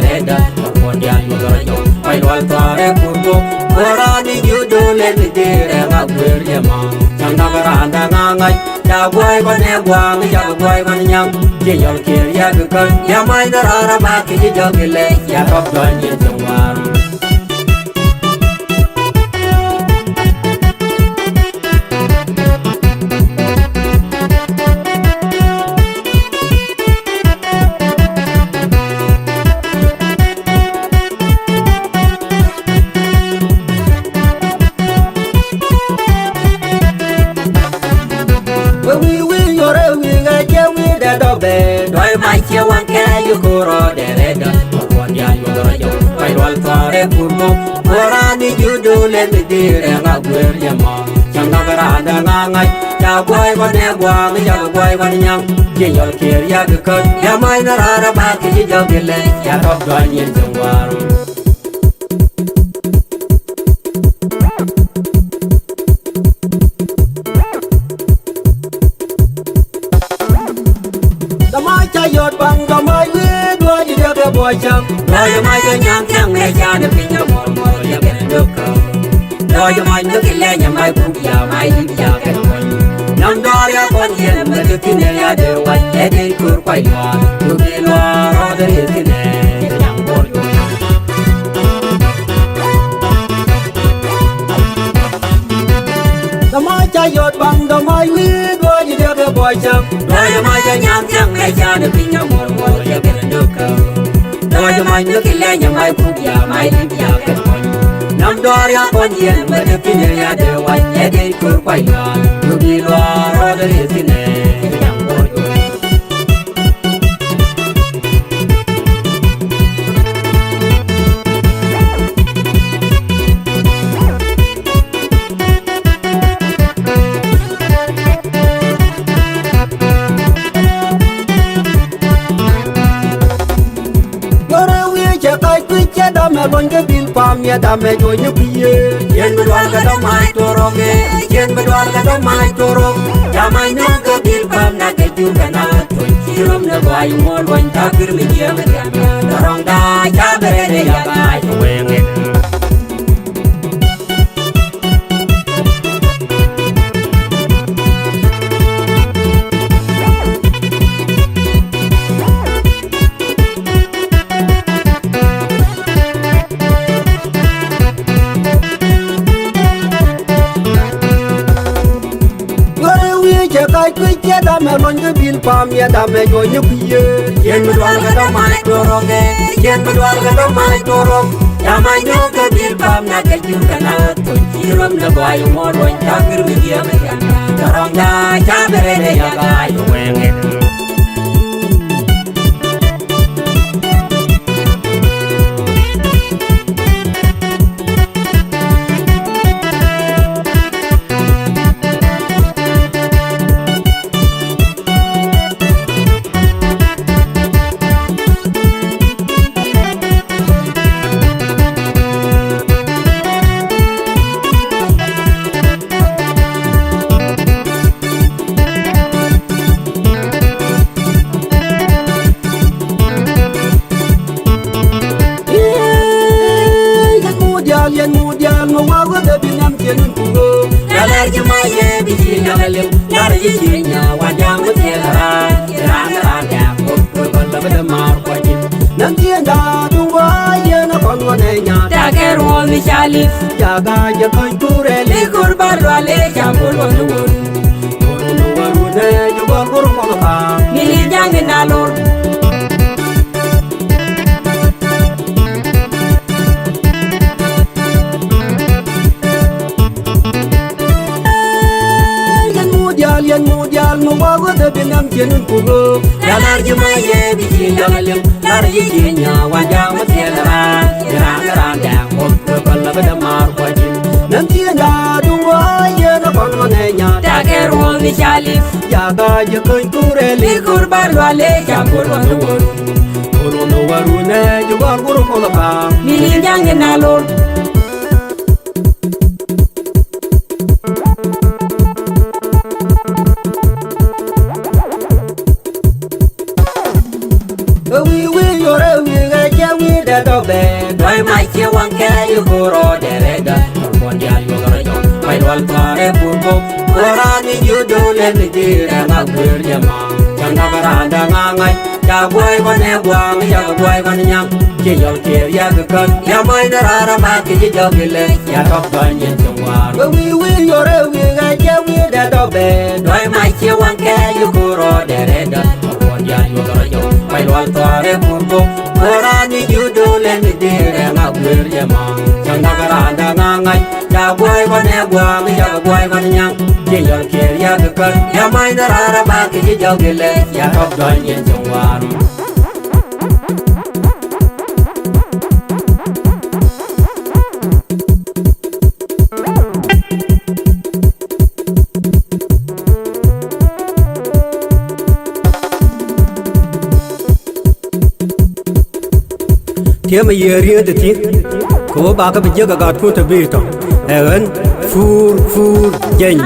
dereda Mondial Mugarajo Pai Wal Tare Kurbo Orani Judo Lemi Dire Magwir Yama Chanda Baranda Nangai Jagwai Bane Wang Jagwai Banyang Jiyol Kir Yagukan Yamai Darara Maki Jogile Yakop Doan Yinjawar Doi mai chia wan kena yukuro dereda Mondial Mugarajo Pai Wal Tare Kurbo Orani Judo Lemi Dire Magwir Yama Chanda Baranda Nangai Jagwai Bane Wang Jagwai Banyang Jiyol Kir Yagukan Yamai Narara Maki Jogile Yakop Doan Yinjawar Yot bang the my way, do you get the boy jump? Do you mind the young make a finger more, you get a look? Do you mind the killing my book, ya, my ya get one? Young Doria on him, but the Kinea do what they could quite want to be law or the Hilton, young boy. The my yot bang the my way, do you get the boy jump? Do you mind the young make a finger more, you get a look? Do you mind the killing my book, ya, my ya get one? Young Doria on him, but the Kinea do what they could quite want to be law or the Hilton, young boy. Dame bon ke bil pam ya dame joy ne piye yen bedwal ka do mai toroge yen bedwal ka do mai torog ya mai no ke bil pam na ke ju kana to chirom na bai mol wan ta kir mi ye me ya rong da ya bere ya bai to wenge Dame bon ke bil pam ya dame joy ne piye yen bedwal ka do mai toroge yen bedwal ka do mai torog ya mai no ke bil pam na ke ju kana to chirom na bai mol wan ta kir mi ye me ya rong da cha bere ya bai to wenge Mudial no wago de binam tienen pugo la larga maye biji na lem la riji nya wajang mutela ra ya ko la bada mar ko ji nam tienda du wa ye na kon wone nya ta ke ro mi chalif ya ga je ko kure le kurbar wale ja bol wonu wonu wonu ne ju ba kur ko ka mi jang na lor Mudial no wago de binam tienen pugo la larga maye biji na lem la riji nya wajang mutela ra ya ko la bada mar ko ji nam tienda du wa ye na kon wone nya ta ke ro mi chalif ya ga je ko kure le kurbar wale ja bol wonu waru ne ju ba guru ko la mi jang na lor we wang ke yu goro dereda mon ya yu goro jo mai wal tare purbo ora ni yu do le ni dire ma gwir ya ma chanda baranda ngangai ya boy wane bwang ya boy wan nyang ki yol ki ya kan ya mai na ra ma ki jo gile ya tok ban yin chungwar wi yore wi ga je wi da do be doi mai che wang ke yu goro dereda mon ya yu goro jo mai wal tare purbo ora ni yu do le ni dire ma gwir ya ma chanda baranda ngangai ya boy wane bwang ya boy wan nyang ki yol ki ya kan ya mai na ra ma ki jo gile ya tok ban yin chungwar Thế mà giờ riêng thì tiếc, có ba cái bây giờ cả gạt phu tập bê tao, ơn phu dành.